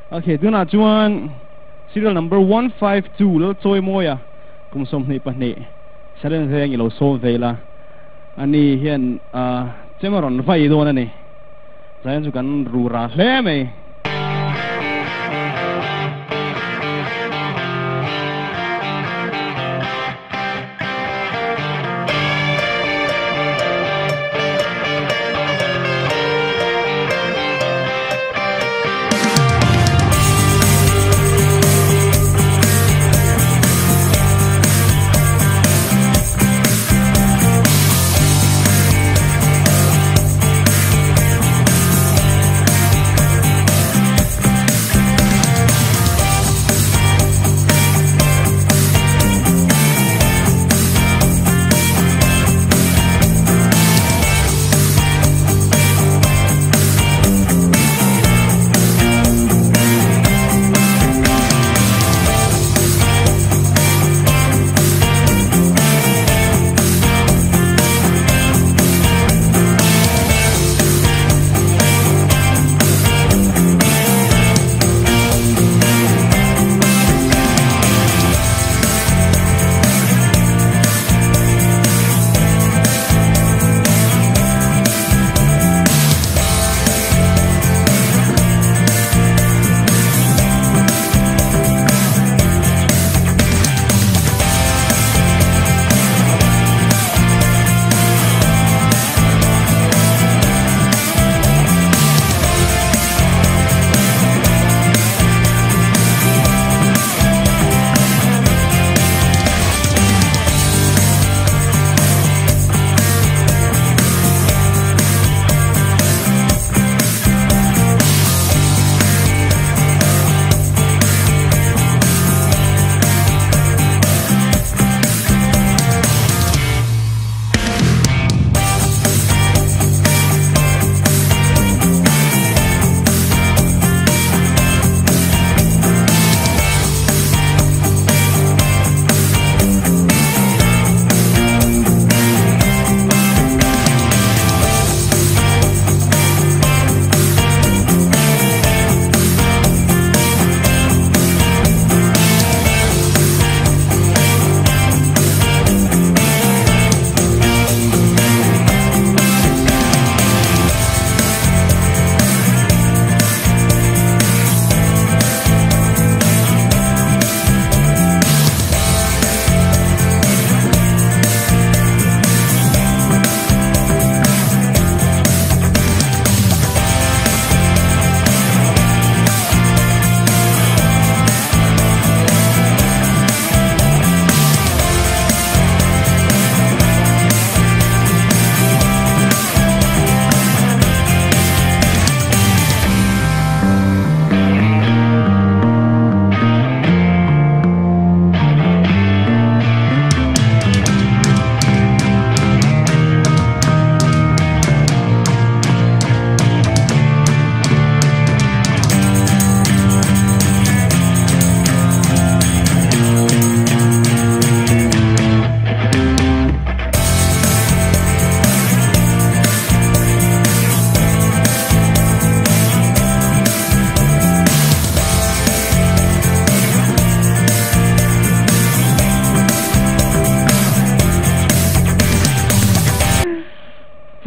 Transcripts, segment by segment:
Okay, tu na chuan serial number 152 lo choi moya kum som ni pani salen reng ilo so vela ani hian chemaron vai do na ni zain chu kan ru ra hle mai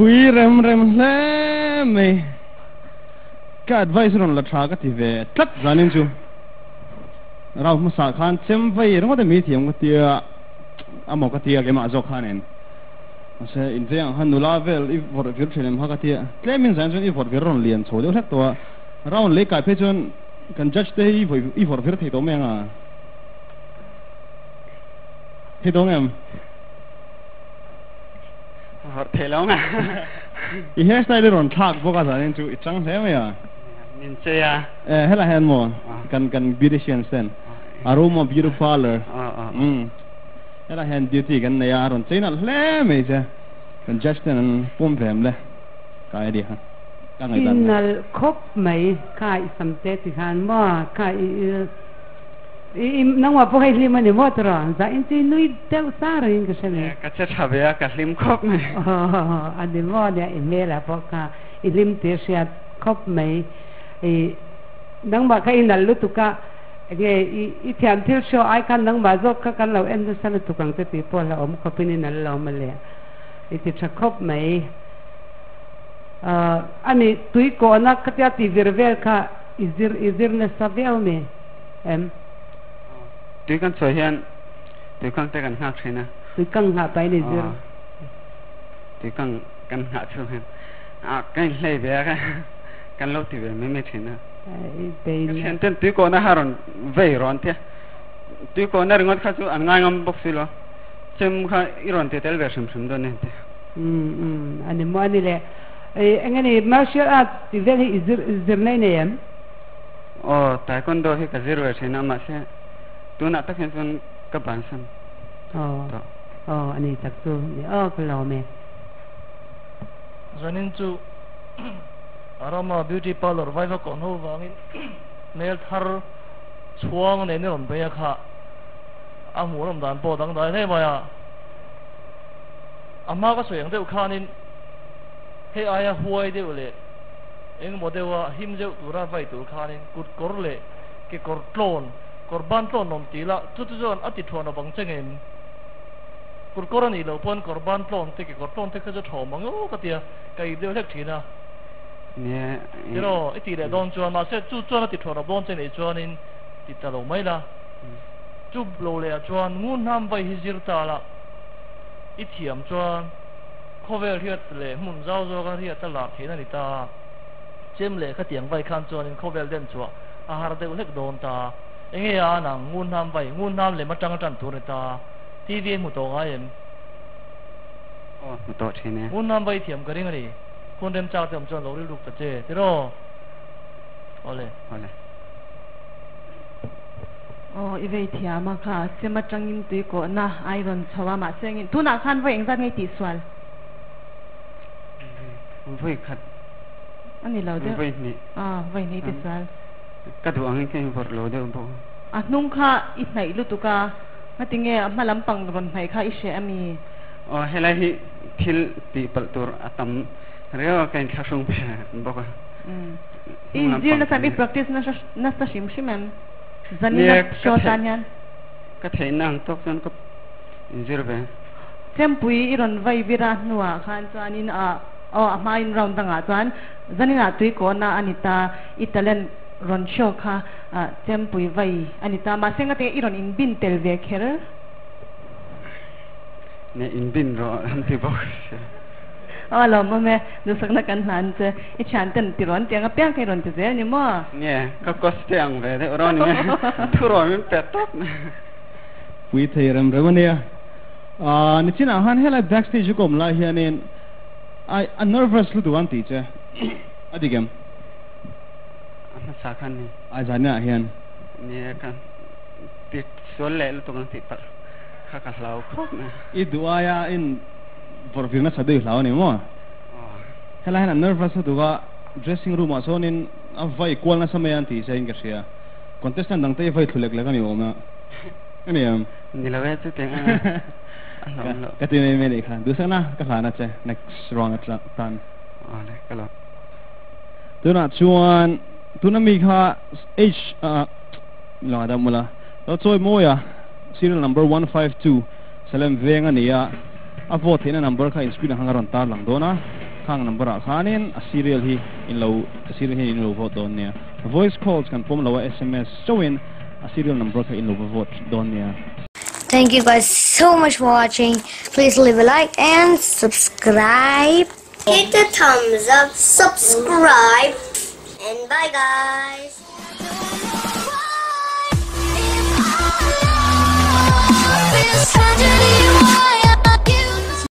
Pui rem le me ka advice ron la tha ka ti ve tlat zanin chu rau ma sa khan chem vai ro da mi thiam ka tia amo ka tia ke ma zo khanen ase in ve ang han nula vel I vor vir thelem ha ka tia claiming zan chun I vor vir ron lian chho de thak to raun le ka phe chun kan judge te I vor vir thei to me nga thei to ngam thế lâu mà I hairstyle ron thak boka sa nen chu I chang the me ya nhìn chơi à hela hen mo kan beautician sen aroma beauty parlor hela hen beauty kan ya ron china le me se kan just ten pom them le ka idea ha ka ngai dan nal khop mai kai samte ti han mo kai nang wa pokai lim ani motra za inti nui teu sar in ka sene ka che thabe ka lim khop mai ani mo dia imela poka ilim te sia khop mai nang ba kai nal lu tuka nge I thiam thil show ai kan nang ba zo ka kan lo en du san tukang te pi po la om ko pini nal lo ma le I ti chakop mai ani tui ko na ka tia ti virvel ka izir na savel me em tui kan so hian tui kan te kan hak thina tui kang ha pai ni zir tui kan hak chu hian kan hlei be ka kan lo ti be me thina pe ten tui ko na haron vei ron te tui ko na ringot kha chu an ngai ngam bok silo chem kha iron te tel ver sim do ne te ani mo ani le engani martial arts ti vel izir nei ne em taekwondo hi ka zero ver thina ma se tu na ta khen sun ka ban san ani tak tu ni ka lo me zanin chu arama beauty parlor vai va kon ho wangin nail thar chuang ne ron be kha amu ram dan po dang dai he maya amma ka soyang deu khanin he aya huai deu le eng modewa him jeu tura vai tu khanin kut kor le ke kor tlon kor ban tlon nom ti la tu jon ati thona bang chengen kur korani lo pon kor ban tlon te ke kor tlon te kha jo thomang o ka tia kai deu lek thina ne iro iti le don chuan ma se chu chuan ati thora bon chen e chuan in ti ta lo mai la chu lo le chuan ngun nam vai hi zir ta la I thiam chuan khovel hiat le mun zau zo ka hiat ta la thina ni ta chem le kha tiang vai khan chuan in khovel den chua a har de lek don ta enge ya nang ngun nam vai ngun nam le ma tang tan tur ta tv mu to ga em mu to thine ngun nam vai thiam ka ring ani kun dem chak tem chuan lo ri luk ta che tiro ole Ivei thiama kha sema changin tui ko na iron chawa ma sengin tu na khan vai engzat ngai ti swal voi khat ani lo de voi ni vai ni ti swal ka du ang ke vor lo de bo nung kha I nai lu tuka matinge ma lampang ron nai kha I she ami helai hi thil ti pal tur atam reo kain khasung phe bo ka zir na sami practice na sa shim zanina shotanyan ka theinang tok jon ko zir be CHEMPUI iron vai vira nuwa khan chuanin ma in round danga chuan zanina tui ko na anita italen ron show kha CHEMPUI vai anita ma senga te iron in bin tel ve kher ne in bin ro an ti bo lo me du sakna kan han che I chan ten ti ron tiang a piang kai ron te ni mo ne ka kos tiang ve de ron ni thu ro min pet top Pui thei ram nia ni china han hela backstage kom la hianin I nervous lu tu an ti che adigam an sa khan ni a jania hian ne kan ti sol le lu tu kan ti par kha ka lau khop na I duaya in for virna sadai hlaw ni mo hela hena nervous tu ga dressing room a sonin a vai kwal na samayan ti sa inga sia contestant dang te vai thulek la kami oma ani ni la ve tu te ka ti me ni khan du sana ka khana che next round at plan le ka lo tu na chuan tu na mi kha h la da mula to choi mo ya serial number 152 salem venga niya a vote in a number kha in screen hangaron tar lang dona khang number a khanin a serial hi in lo a serial hi in lo vote don nia voice calls kan pom lo sms showing a serial number kha in lo vote don nia. Thank you guys so much for watching. Please leave a like and subscribe. Hit the thumbs up, subscribe, and bye guys.